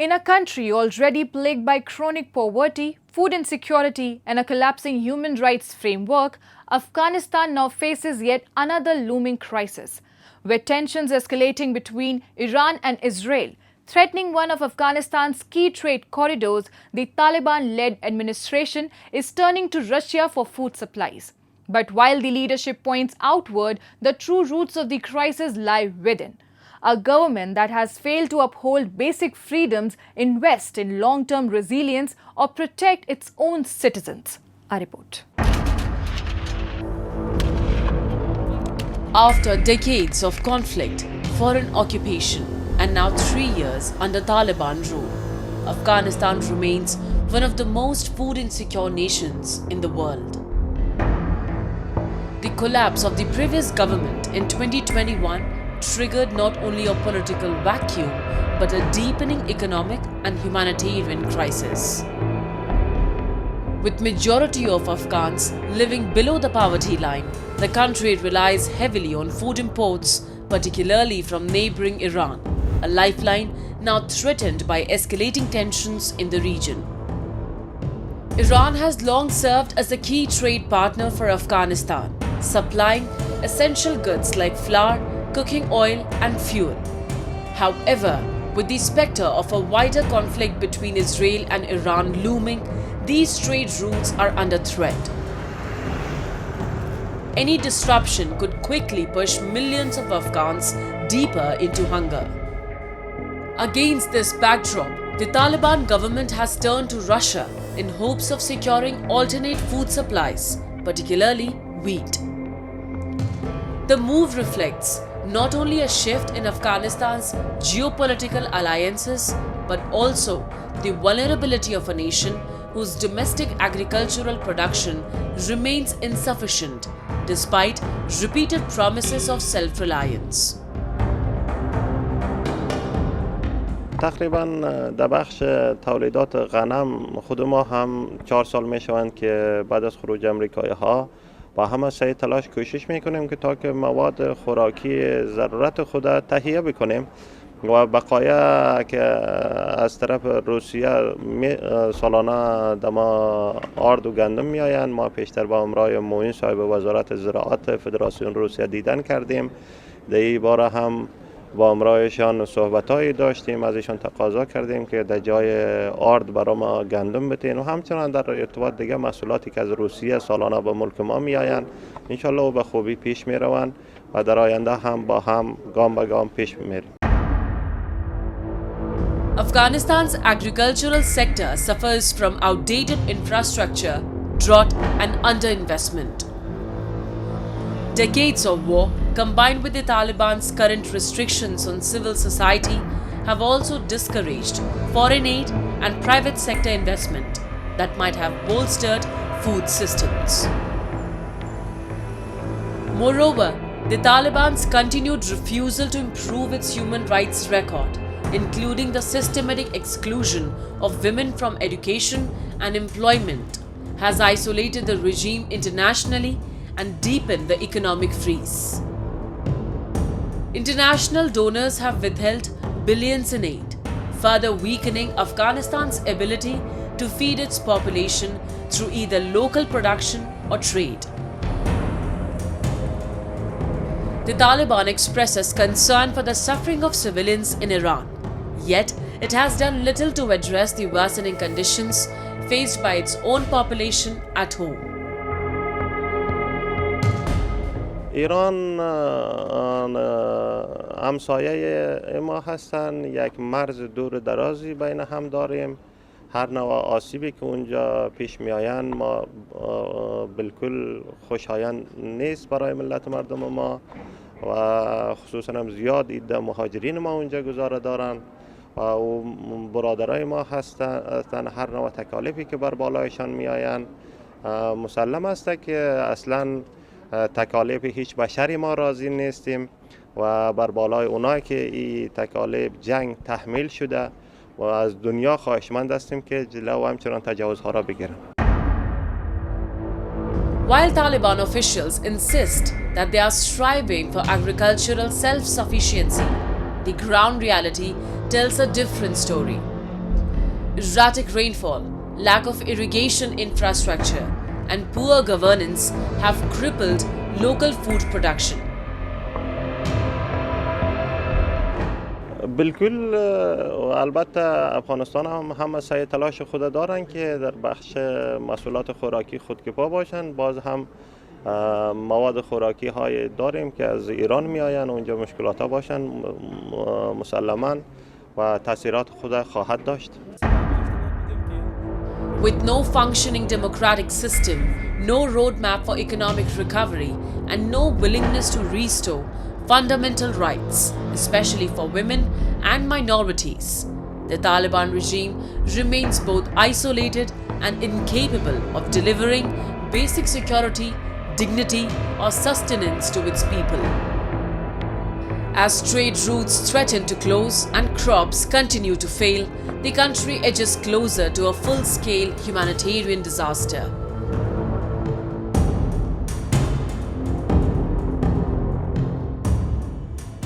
In a country already plagued by chronic poverty, food insecurity, and a collapsing human rights framework, Afghanistan now faces yet another looming crisis, where tensions escalating between Iran and Israel, threatening one of Afghanistan's key trade corridors. The Taliban-led administration is turning to Russia for food supplies. But while the leadership points outward, the true roots of the crisis lie within. A government that has failed to uphold basic freedoms, invest in long-term resilience, or protect its own citizens. A report. After decades of conflict, foreign occupation, and now 3 years under Taliban rule, Afghanistan remains one of the most food insecure nations in the world. The collapse of the previous government in 2021 triggered not only a political vacuum but a deepening economic and humanitarian crisis. With majority of Afghans living below the poverty line, the country relies heavily on food imports, particularly from neighboring Iran, a lifeline now threatened by escalating tensions in the region. Iran has long served as a key trade partner for Afghanistan, supplying essential goods like flour, cooking oil and fuel. However, with the spectre of a wider conflict between Israel and Iran looming, these trade routes are under threat. Any disruption could quickly push millions of Afghans deeper into hunger. Against this backdrop, the Taliban government has turned to Russia in hopes of securing alternate food supplies, particularly wheat. The move reflects not only a shift in Afghanistan's geopolitical alliances, but also the vulnerability of a nation whose domestic agricultural production remains insufficient despite repeated promises of self-reliance. تقریبا در بخش تولیدات غنم خود ما هم 4 سال می شوند که بعد از خروج امریکایی ها با همه سعی تلاش کوشش میکنیم که تا که مواد خوراکی ضرورت خود تهیه بکنیم و بقایا که از طرف روسیه سالانه دما آرد و گندم میآیند. ما پیشتر با امرای معین صاحب وزارت زراعت فدراسیون روسیه دیدن کردیم. در این باره هم با امرایشان صحبتایی داشتیم، ازشان تقاضا کردیم که در جای آرد برای ما گندم بتین و همچنان در ارتباط دیگه محصولاتی که از روسیه سالانه به ملک ما میآیند انشالله به خوبی پیش میروند و در آینده هم با هم گام به گام پیش میریم. Afghanistan's agricultural sector suffers from outdated infrastructure, drought and underinvestment. Decades of war, combined with the Taliban's current restrictions on civil society, have also discouraged foreign aid and private sector investment that might have bolstered food systems. Moreover, the Taliban's continued refusal to improve its human rights record, including the systematic exclusion of women from education and employment, has isolated the regime internationally and deepened the economic freeze. International donors have withheld billions in aid, further weakening Afghanistan's ability to feed its population through either local production or trade. The Taliban expresses concern for the suffering of civilians in Iran, yet it has done little to address the worsening conditions faced by its own population at home. ایران همسایه ما هستند. یک مرز دور درازی بین هم داریم. هر نوع آسیبی که اونجا پیش می آیند ما بالکل خوشایند نیست برای ملت مردم ما و خصوصا هم زیاد عده مهاجرین ما اونجا گذاره دارند و برادرای ما هستند. هر نوع تکالیفی که بر بالایشان می آیند مسلم است که اصلا تکالیف هیچ بشری ما راضی نیستیم و بر بالای اونایی که این تکالیف جنگ تحمیل شده و از دنیا خواهشمند هستیم که جلو و همچنان تجاوزها را بگیرن. While Taliban officials insist that they are striving for agricultural self-sufficiency, the ground reality tells a different story. Erratic rainfall, lack of irrigation infrastructure, and poor governance have crippled local food production. بالکل و البته افغانستان هم سعی تلاش خود دارن که در بخش محصولات خوراکی خودکفا باشن. باز هم مواد خوراکی های داریم که از ایران می آین، اونجا مشکلات ها باشن مسلما و تاثیرات خود خواهد داشت. With no functioning democratic system, no roadmap for economic recovery, and no willingness to restore fundamental rights, especially for women and minorities, the Taliban regime remains both isolated and incapable of delivering basic security, dignity, or sustenance to its people. As trade routes threaten to close and crops continue to fail, the country edges closer to a full-scale humanitarian disaster.